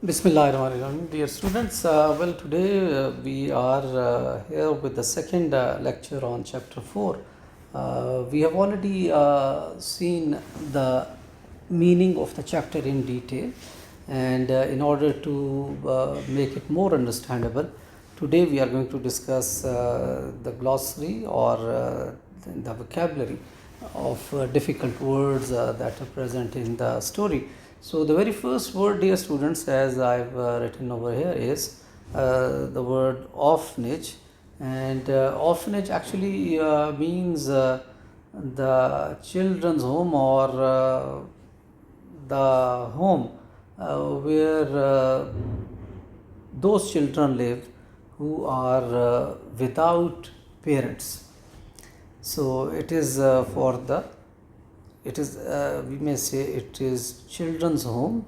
Bismillahirrahmanirrahim. Dear students, today we are here with the second lecture on chapter 4. We have already seen the meaning of the chapter in detail, and in order to make it more understandable, today we are going to discuss the glossary or the vocabulary of difficult words that are present in the story. So the very first word, dear students, as I've written over here is the word orphanage, and orphanage actually means the children's home or the home where those children live who are without parents. So it is we may say it is children's home,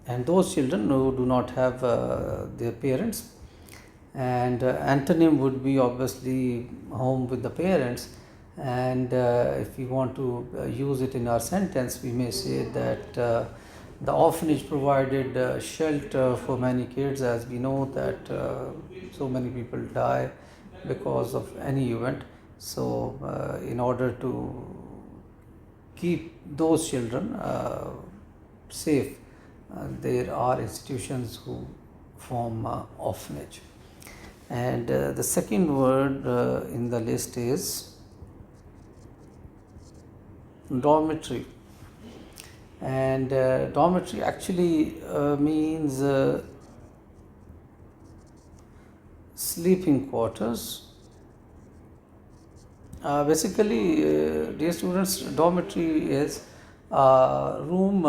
and those children who do not have their parents. And antonym would be obviously home with the parents. And if we want to use it in our sentence, we may say that the orphanage provided shelter for many kids, as we know that so many people die because of any event. So in order to keep those children safe, there are institutions who form orphanage. And the second word in the list is dormitory. And dormitory actually means sleeping quarters. Basically, dear students, dormitory is a room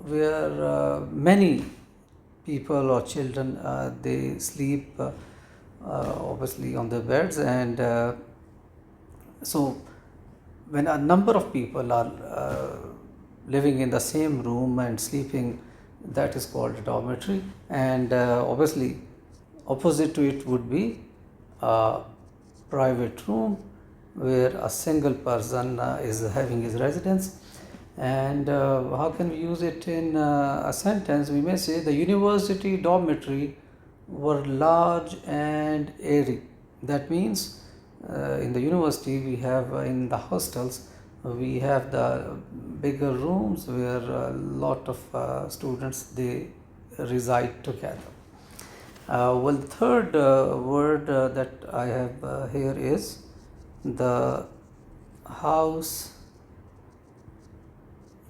where many people or children they sleep obviously on their beds, and so when a number of people are living in the same room and sleeping, that is called a dormitory. And obviously opposite to it would be a private room where a single person is having his residence. And how can we use it in a sentence? We may say the university dormitory were large and airy. That means in the university we have in the hostels we have the bigger rooms where a lot of students they reside together. The third word that I have here is the house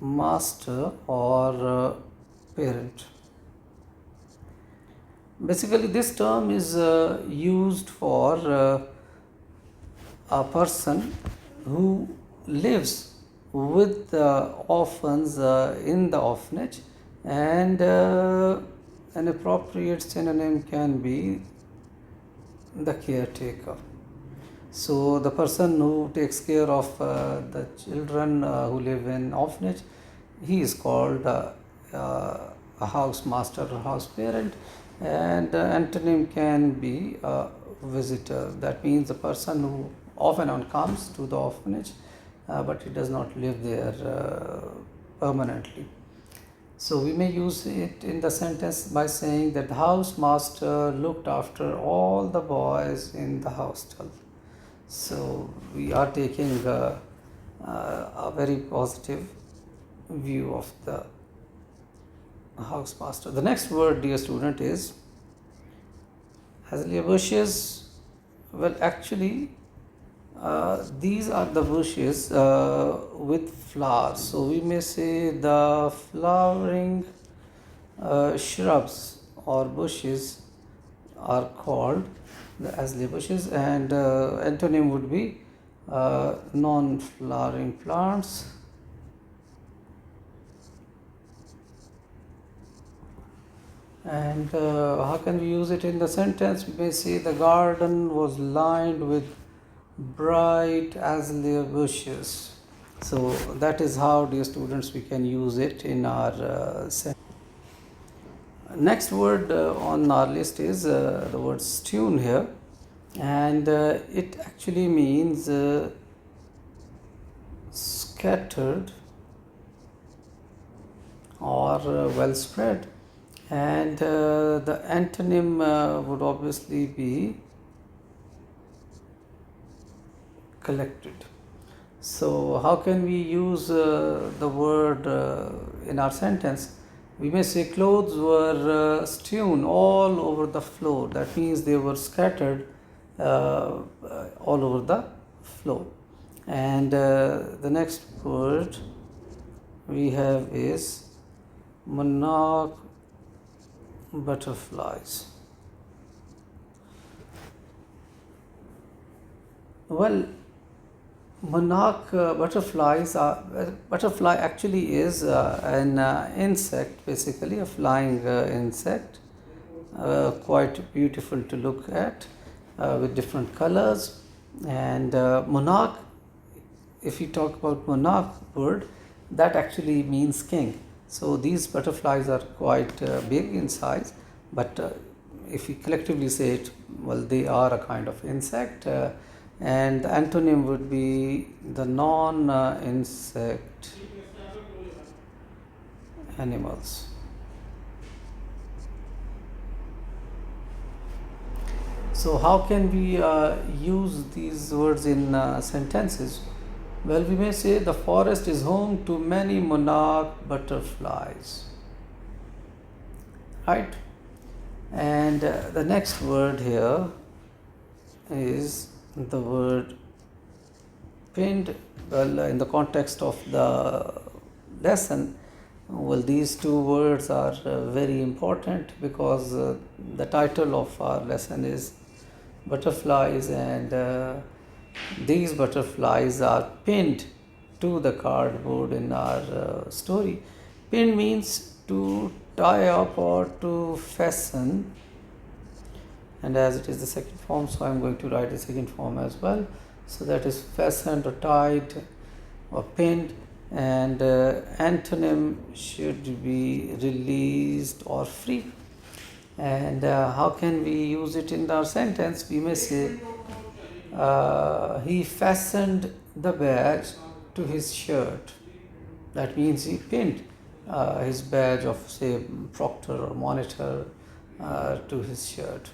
master or parent. Basically, this term is used for a person who lives with the orphans in the orphanage, and an appropriate synonym can be the caretaker. So the person who takes care of the children who live in orphanage, he is called a house master or house parent. And antonym can be a visitor. That means the person who off and on comes to the orphanage, but he does not live there permanently. So we may use it in the sentence by saying that the house master looked after all the boys in the hostel. So we are taking a very positive view of the house master. The next word, dear student, is azalea bushes. Well, actually, these are the bushes with flowers. So we may say the flowering shrubs or bushes are called the azalea bushes, and antonym would be non-flowering plants. And how can we use it in the sentence? We may say the garden was lined with bright azalea bushes. So that is how, dear students, we can use it in our sentence. Next word on our list is the word strewn here, and it actually means scattered or well spread. And the antonym would obviously be collected. So, how can we use the word in our sentence? We may say clothes were strewn all over the floor. That means they were scattered all over the floor. And the next word we have is monarch butterflies. Well, monarch butterfly actually is an insect, basically a flying insect, quite beautiful to look at, with different colors. And monarch, if you talk about monarch bird, that actually means king. So these butterflies are quite big in size, but if we collectively say it, well, they are a kind of insect. And the antonym would be the non-insect animals. So how can we use these words in sentences? Well, we may say the forest is home to many monarch butterflies, right? And the next word here is the word pinned. Well, in the context of the lesson, well, these two words are very important because the title of our lesson is butterflies, and these butterflies are pinned to the cardboard in our story. Pin means to tie up or to fasten, and as it is the second form, so I am going to write the second form as well. So that is fastened or tied or pinned. And antonym should be released or free. And how can we use it in our sentence? We may say he fastened the badge to his shirt. That means he pinned his badge of, say, proctor or monitor to his shirt.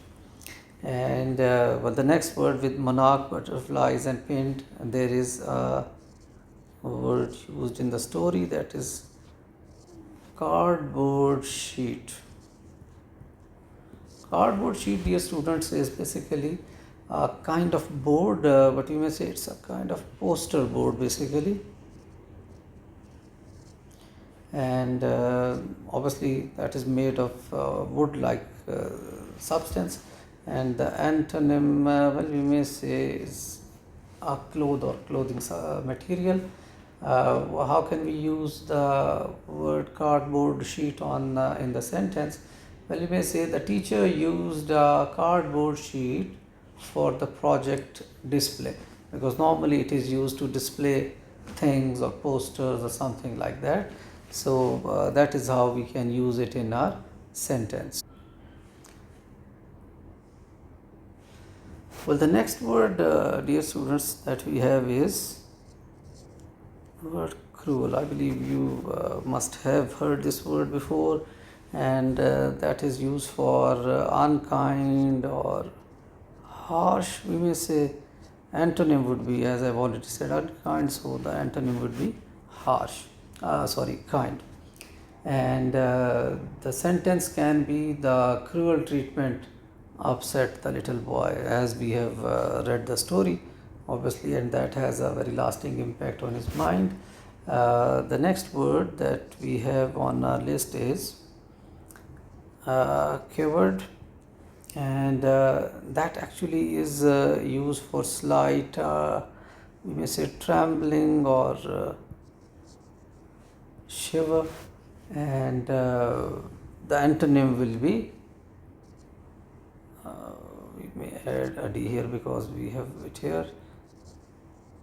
And but the next word with monarch butterflies and pinned, there is a word used in the story, that is cardboard sheet. Cardboard sheet, dear students, is basically a kind of board, but you may say it's a kind of poster board basically. And obviously that is made of wood like substance. And the antonym, well, we may say is a cloth or clothing material. How can we use the word cardboard sheet on in the sentence? Well, you may say the teacher used a cardboard sheet for the project display, because normally it is used to display things or posters or something like that. So that is how we can use it in our sentence. Well, the next word, dear students, that we have is word cruel. I believe you must have heard this word before, and that is used for unkind or harsh. We may say antonym would be, as I've already said, unkind, so the antonym would be harsh, kind. And the sentence can be the cruel treatment upset the little boy, as we have read the story obviously, and that has a very lasting impact on his mind. The next word that we have on our list is keyword, and that actually is used for slight, we may say trembling or shiver. And the antonym will be, we may add a D here because we have it here,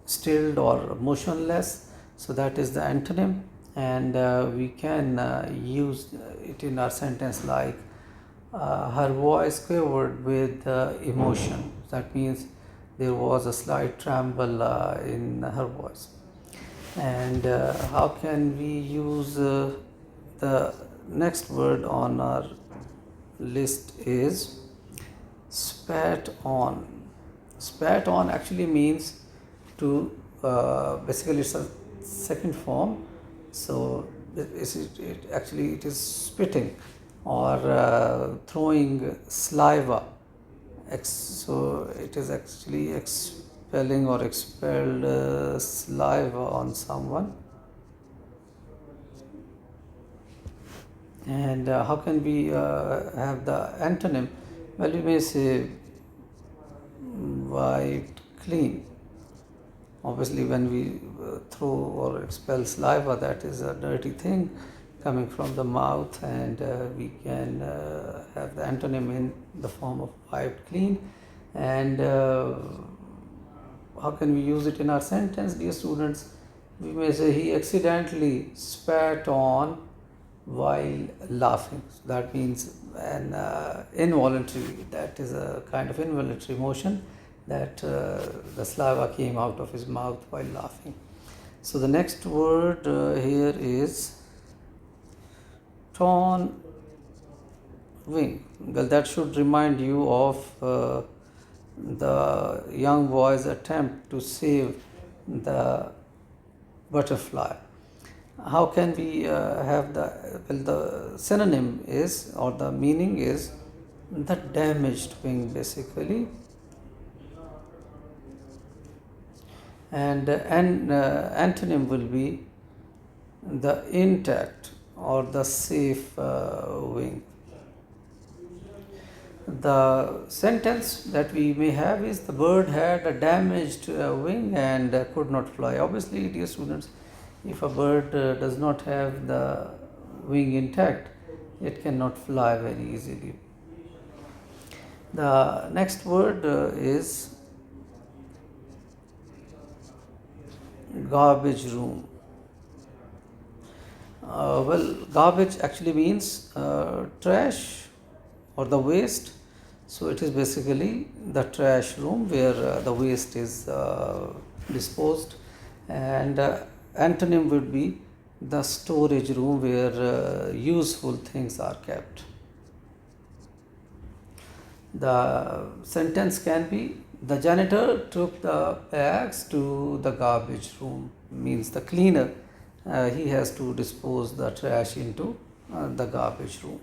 stilled or motionless. So that is the antonym, and we can use it in our sentence like her voice quivered with emotion. That means there was a slight tremble in her voice. And how can we use The next word on our list is spat on. Spat on actually means to, basically it's a second form. So actually it is spitting or throwing saliva. So it is actually expelling or expelled saliva on someone. And how can we have the antonym? Well, you may say wiped clean. Obviously, when we throw or expel saliva, that is a dirty thing coming from the mouth, and we can have the antonym in the form of wiped clean. And how can we use it in our sentence, dear students? We may say he accidentally spat on while laughing. So that means an involuntary, that is a kind of involuntary motion, that the saliva came out of his mouth while laughing. So the next word here is torn wing. Well, that should remind you of the young boy's attempt to save the butterfly. How can we have the synonym is, or the meaning is, the damaged wing basically. And antonym will be the intact or the safe wing. The sentence that we may have is the bird had a damaged wing and could not fly. Obviously, dear students, if a bird does not have the wing intact, it cannot fly very easily. The next word is garbage room. Well, garbage actually means trash or the waste. So it is basically the trash room where the waste is disposed, and antonym would be the storage room where useful things are kept. The sentence can be the janitor took the bags to the garbage room, means the cleaner he has to dispose the trash into the garbage room.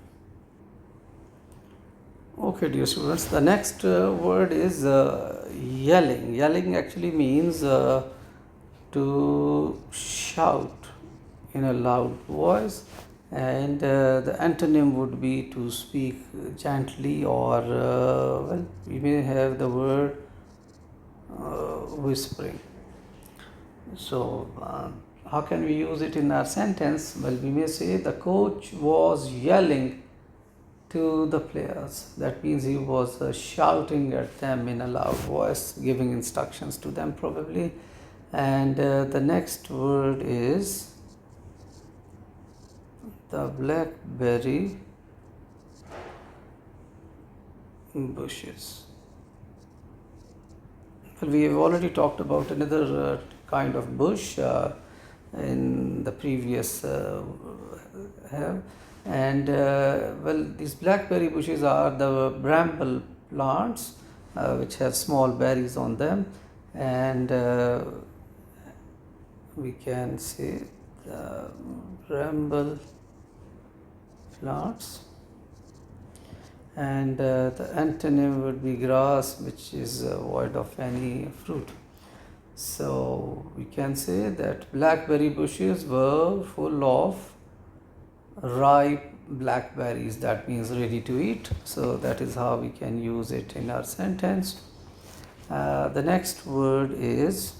Okay, dear students, the next word is yelling. Yelling actually means to shout in a loud voice, and the antonym would be to speak gently, or well, we may have the word whispering. So how can we use it in our sentence? Well, we may say the coach was yelling to the players. That means he was shouting at them in a loud voice, giving instructions to them probably. And the next word is the blackberry bushes. Well, we have already talked about another kind of bush in the previous have. And well, these blackberry bushes are the bramble plants which have small berries on them, and we can say the bramble plants. And the antonym would be grass, which is void of any fruit. So we can say that blackberry bushes were full of ripe blackberries. That means ready to eat. So that is how we can use it in our sentence. The next word is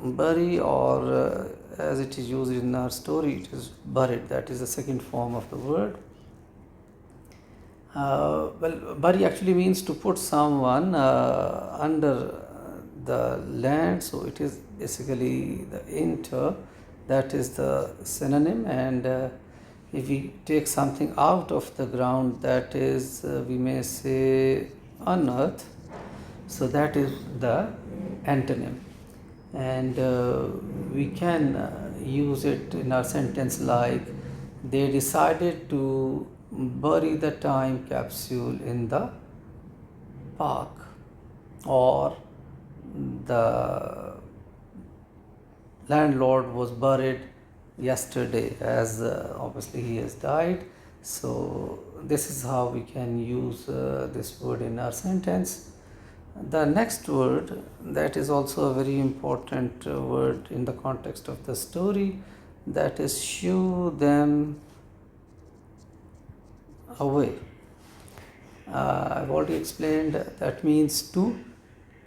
bury, or as it is used in our story, it is buried. That is the second form of the word. Well, bury actually means to put someone under the land. So it is basically the inter, that is the synonym. And if we take something out of the ground, that is we may say unearth. So that is the antonym. And we can use it in our sentence like, they decided to bury the time capsule in the park, or the landlord was buried yesterday, as obviously he has died. So this is how we can use this word in our sentence. The next word, that is also a very important word in the context of the story, that is shoo them away. I've already explained that means to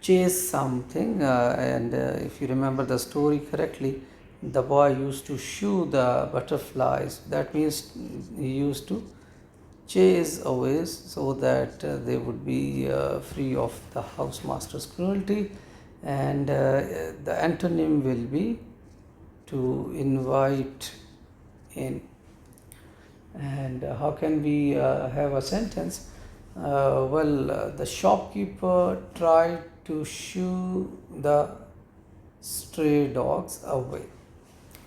chase something, and if you remember the story correctly, the boy used to shoo the butterflies. That means he used to chase away so that they would be free of the housemaster's cruelty, and the antonym will be to invite in. And how can we have a sentence? The shopkeeper tried to shoo the stray dogs away.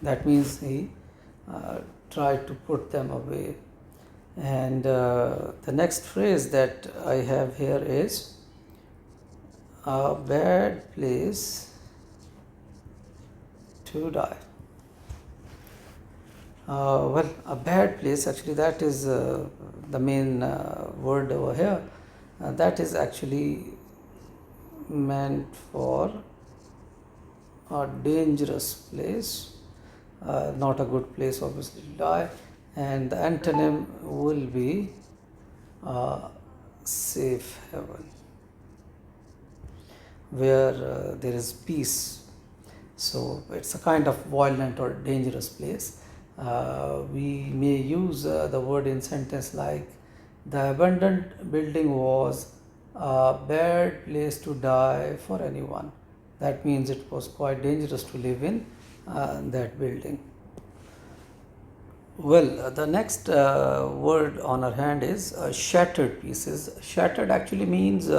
That means he tried to put them away. And the next phrase that I have here is, a bad place to die. A bad place, actually that is the main word over here. That is actually meant for a dangerous place, not a good place obviously to die. And the antonym will be safe heaven, where there is peace. So it's a kind of violent or dangerous place. We may use the word in sentence like, the abandoned building was a bad place to die for anyone. That means it was quite dangerous to live in that building. The next word on our hand is shattered pieces. Shattered actually means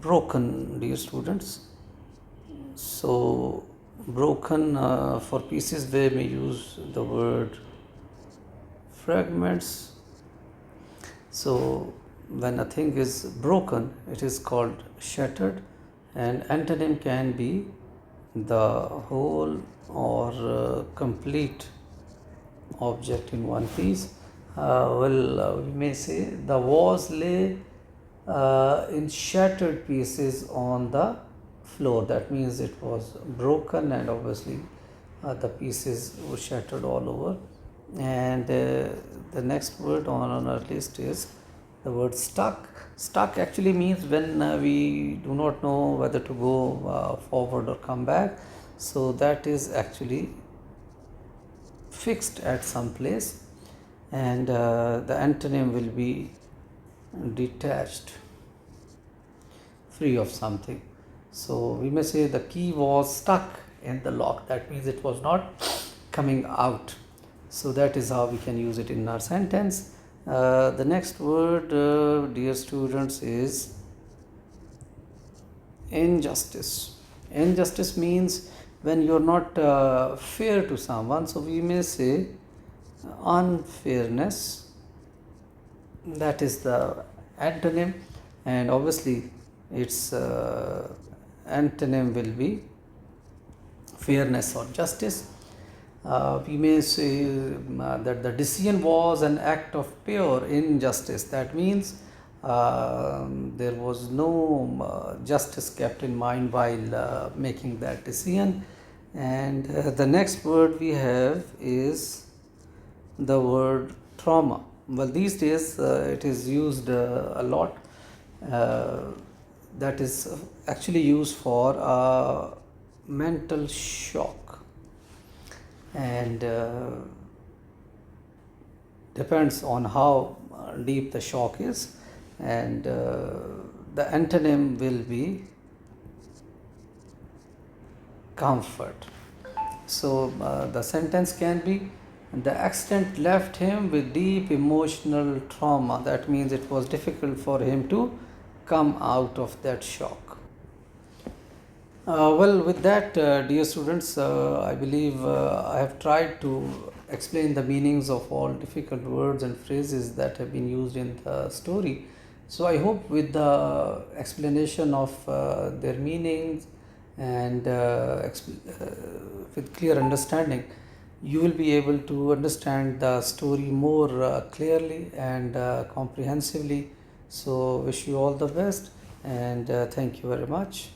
broken, dear students. So broken, for pieces we may use the word fragments. So when a thing is broken, it is called shattered, and antonym can be the whole or complete object in one piece. We may say the vase lay in shattered pieces on the floor. That means it was broken, and obviously the pieces were shattered all over. And the next word on our list is the word stuck. Stuck actually means when we do not know whether to go forward or come back. So that is actually fixed at some place, and the antonym will be detached, free of something. So we may say the key was stuck in the lock. That means it was not coming out. So that is how we can use it in our sentence. The next word, dear students, is injustice. Injustice means when you're not fair to someone. So we may say unfairness. That is the antonym, and obviously its antonym will be fairness or justice. We may say that the decision was an act of pure injustice. That means there was no justice kept in mind while making that decision. And the next word we have is the word trauma. These days it is used a lot. That is actually used for a mental shock, and depends on how deep the shock is, and the antonym will be comfort. So the sentence can be, the accident left him with deep emotional trauma. That means it was difficult for him to come out of that shock. Well, with that, dear students, I believe I have tried to explain the meanings of all difficult words and phrases that have been used in the story. So, I hope with the explanation of their meanings and with clear understanding, you will be able to understand the story more clearly and comprehensively. So, wish you all the best and thank you very much.